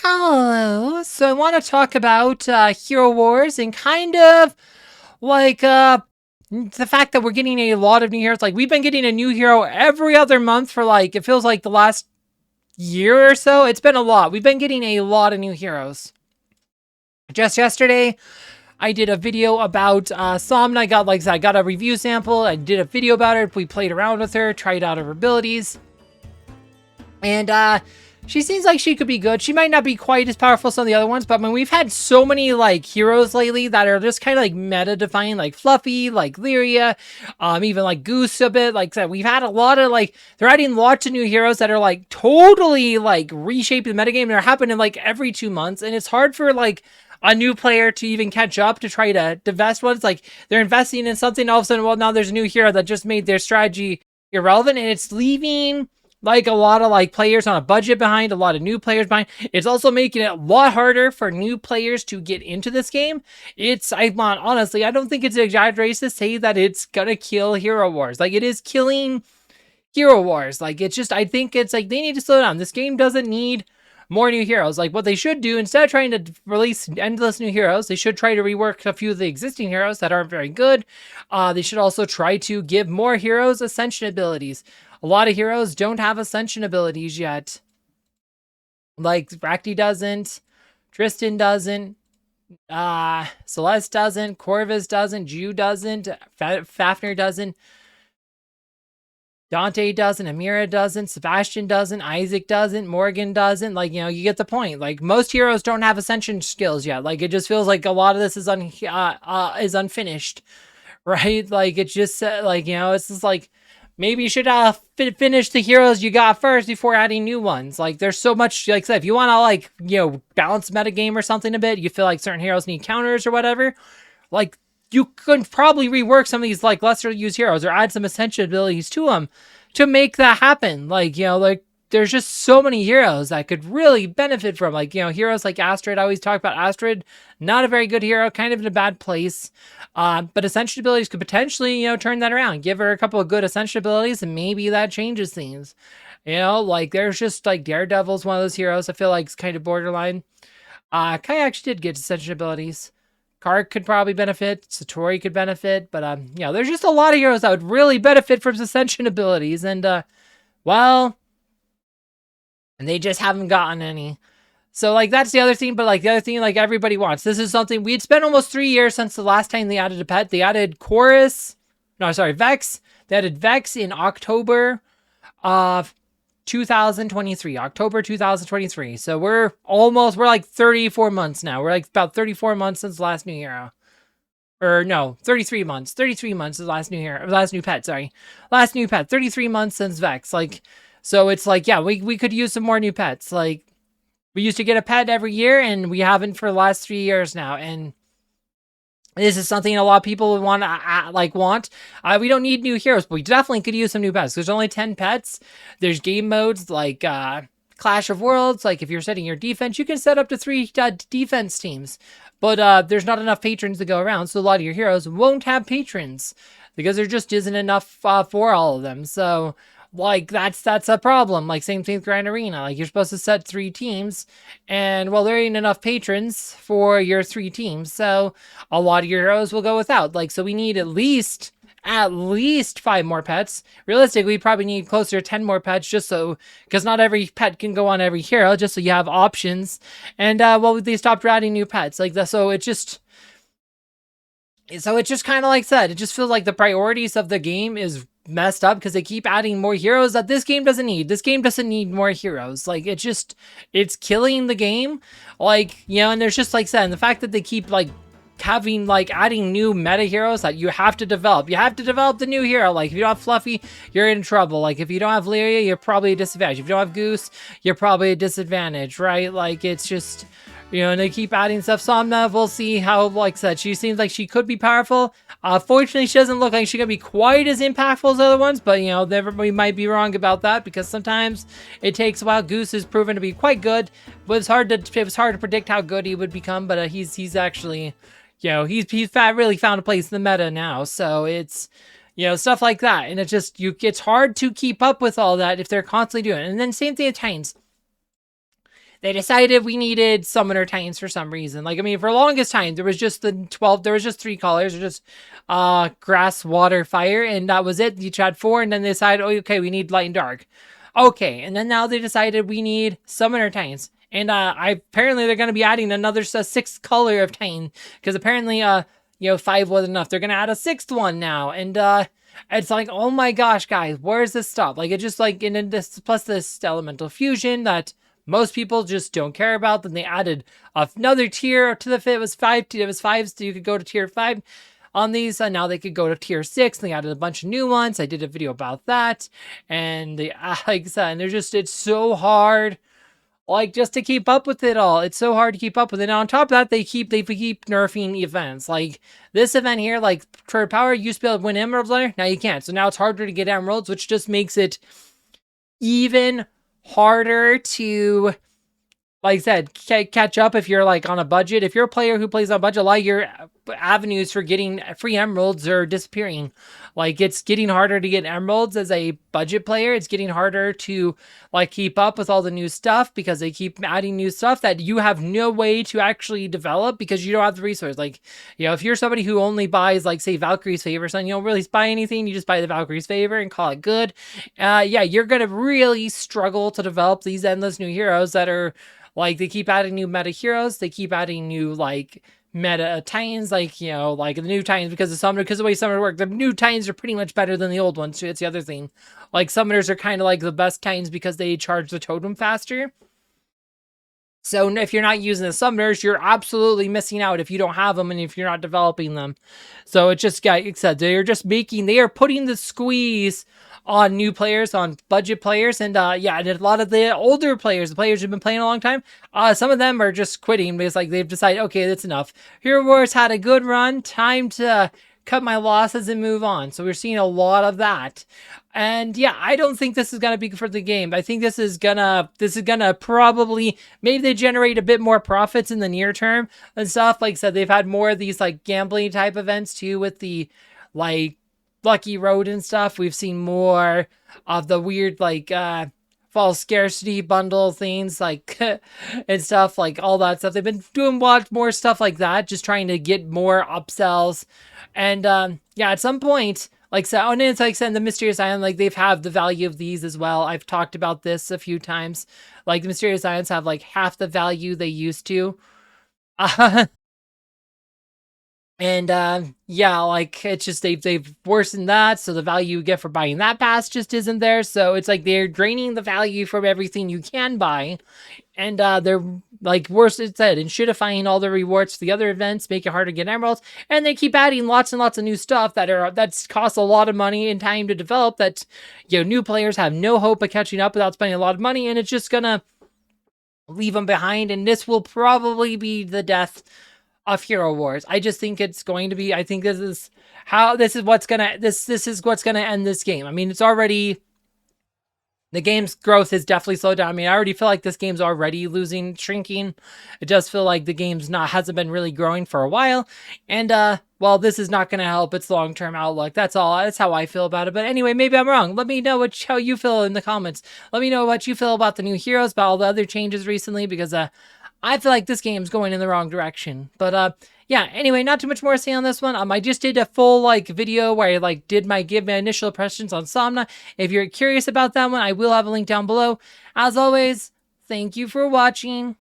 Hello. So I want to talk about Hero Wars and kind of like the fact that we're getting a lot of new heroes. Like we've been getting a new hero every other month for like it feels like the last year or so. It's been a lot. We've been getting a lot of new heroes. Just yesterday, I did a video about Somna. I got a review sample. I did a video about her. We played around with her, tried out her abilities. And she seems like she could be good. She might not be quite as powerful as some of the other ones, but when we've had so many like heroes lately that are just kind of like meta defining, like Fluffy, like Lyria, even like Goose a bit. Like that, we've had a lot of like they're adding lots of new heroes that are like totally like reshaping the metagame. They're happening like every 2 months, and it's hard for like a new player to even catch up to try to divest ones. Like they're investing in something, all of a sudden, well, now there's a new hero that just made their strategy irrelevant, and it's leaving like a lot of like players on a budget behind, a lot of new players behind. It's also making it a lot harder for new players to get into this game. Honestly, I don't think it's exaggerated to say that it's gonna kill Hero Wars. Like it is killing Hero Wars. Like it's just, I think it's like they need to slow down. This game doesn't need more new heroes. Like what they should do, instead of trying to release endless new heroes, they should try to rework a few of the existing heroes that aren't very good. They should also try to give more heroes ascension abilities. A lot of heroes don't have ascension abilities yet. Like Racti doesn't, Tristan doesn't, Celeste doesn't, Corvus doesn't, Ju doesn't, Fafnir doesn't, Dante doesn't, Amira doesn't, Sebastian doesn't, Isaac doesn't, Morgan doesn't. Like, you know, you get the point. Like most heroes don't have ascension skills yet. Like it just feels like a lot of this is unfinished, right? Like it's just like, you know, it's just like maybe you should finish the heroes you got first before adding new ones. Like there's so much, like I said, if you want to like, you know, balance metagame or something a bit, you feel like certain heroes need counters or whatever, like you could probably rework some of these like lesser used heroes or add some ascension abilities to them to make that happen. Like, you know, like there's just so many heroes that could really benefit from, like, you know, heroes like Astrid. I always talk about Astrid, not a very good hero, kind of in a bad place. But ascension abilities could potentially, you know, turn that around. Give her a couple of good ascension abilities, and maybe that changes things. You know, like there's just like Daredevil's one of those heroes I feel like is kind of borderline. Kai actually did get ascension abilities. Kark could probably benefit. Satori could benefit, but you know, there's just a lot of heroes that would really benefit from ascension abilities, and well, and they just haven't gotten any. So like that's the other thing, but like the other thing, like everybody wants. This is something we'd spent almost 3 years since the last time they added a pet. They added Vex. They added Vex in October of 2023, October 2023. So we're like 34 months now. We're like about 34 months since the last new hero. Or no, 33 months. 33 months is last new hero, last new pet, sorry. Last new pet, 33 months since Vex. Like, so it's like, yeah, we could use some more new pets. Like, we used to get a pet every year, and we haven't for the last 3 years now. And this is something a lot of people would want to we don't need new heroes, but we definitely could use some new pets. There's only 10 pets. There's game modes like Clash of Worlds. Like if you're setting your defense, you can set up to 3 defense teams. But there's not enough patrons to go around, so a lot of your heroes won't have patrons because there just isn't enough for all of them. So like that's a problem. Like same thing with Grand Arena. Like you're supposed to set 3 teams, and well, there ain't enough patrons for your 3 teams, so a lot of your heroes will go without. Like, so we need at least 5 more pets. Realistically, we probably need closer to 10 more pets, just so, because not every pet can go on every hero, just so you have options. And well, they stopped adding new pets like that, so it's just kind of like said, it just feels like the priorities of the game is messed up because they keep adding more heroes that this game doesn't need. This game doesn't need more heroes. Like it's killing the game. Like, you know, and there's just like said, and the fact that they keep like having like adding new meta heroes that you have to develop. You have to develop the new hero. Like if you don't have Fluffy, you're in trouble. Like if you don't have Lyria, you're probably a disadvantage. If you don't have Goose, you're probably a disadvantage, right? Like it's just, you know, and they keep adding stuff. Somna, we'll see how, like I said, she seems like she could be powerful. Fortunately, she doesn't look like she's going to be quite as impactful as other ones, but, you know, everybody might be wrong about that because sometimes it takes a while. Goose is proven to be quite good, but it was hard to predict how good he would become, but he's actually, you know, he's really found a place in the meta now, so it's, you know, stuff like that, and it's hard to keep up with all that if they're constantly doing it. And then same thing with Titans. they decided we needed Summoner Titans for some reason. Like, I mean, for the longest time, there was just there was just 3 colors, or just grass, water, fire, and that was it. Each had 4, and then they decided, oh, okay, we need light and dark. Okay, and then now they decided we need Summoner Titans. And apparently they're going to be adding another 6th color of Titan, because apparently 5 wasn't enough. They're going to add a 6th one now, and it's like, oh my gosh, guys, where's this stuff? Like, it just like, and then this plus this elemental fusion that most people just don't care about. Then they added another tier to the fit. It was 5. It was 5, so you could go to tier 5 on these. And now they could go to tier 6. They added a bunch of new ones. I did a video about that, and they like I said, and it's so hard. Like, just to keep up with it all. It's so hard to keep up with it. And on top of that, they keep nerfing events. Like, this event here, like, Trade Power, you used to be able to win emeralds on it. Now you can't. So now it's harder to get emeralds, which just makes it even harder to, like I said, catch up if you're, like, on a budget. If you're a player who plays on a budget, a lot of your avenues for getting free emeralds are disappearing. Like, it's getting harder to get emeralds as a budget player. It's getting harder to, like, keep up with all the new stuff, because they keep adding new stuff that you have no way to actually develop because you don't have the resource. Like, if you're somebody who only buys, like, say, Valkyrie's Favor or something, you don't really buy anything. You just buy the Valkyrie's Favor and call it good. Yeah, you're going to really struggle to develop these endless new heroes that are, like, they keep adding new meta heroes. They keep adding new, like, meta Titans, like, like the new Titans, because of Summoner, because the way Summoner work, the new Titans are pretty much better than the old ones. It's the other thing. Like, Summoners are kind of like the best Titans because they charge the totem faster. So if you're not using the Summoners, you're absolutely missing out if you don't have them and if you're not developing them. So it just got said, they are putting the squeeze on new players, on budget players, and yeah, and a lot of the older players, the players who've been playing a long time, some of them are just quitting because, like, they've decided, okay, that's enough. Hero Wars had a good run, time to cut my losses and move on. So we're seeing a lot of that. And yeah, I don't think this is gonna be for the game. I think this is gonna probably, maybe they generate a bit more profits in the near term and stuff. Like I said, they've had more of these, like, gambling type events too, with the, like, Lucky Road and stuff. We've seen more of the weird, like, false scarcity bundle things, like, and stuff, like, all that stuff. They've been doing a lot more stuff like that, just trying to get more upsells. And yeah, at some point, like, so, and it's like saying the Mysterious Island, like, they've have the value of these as well. I've talked about this a few times. Like, the Mysterious Islands have, like, half the value they used to. And yeah, like, it's just they've worsened that, so the value you get for buying that pass just isn't there. So it's like they're draining the value from everything you can buy, and they're, like, worse it said, and shittifying all the rewards for the other events, make it hard to get emeralds, and they keep adding lots and lots of new stuff that's costs a lot of money and time to develop, that new players have no hope of catching up without spending a lot of money, and it's just gonna leave them behind. And this will probably be the death of Hero Wars. I just think it's going to be, I think this is what's gonna end this game. I mean, it's already, the game's growth has definitely slowed down. I mean, I already feel like this game's already shrinking. It does feel like the game's hasn't been really growing for a while. And well, this is not going to help its long-term outlook. That's how I feel about it. But anyway, maybe I'm wrong. Let me know how you feel in the comments. Let me know what you feel about the new heroes, about all the other changes recently, because I feel like this game's going in the wrong direction. But yeah, anyway, not too much more to say on this one. I just did a full, like, video where I, like, give my initial impressions on Somna. If you're curious about that one, I will have a link down below. As always, thank you for watching.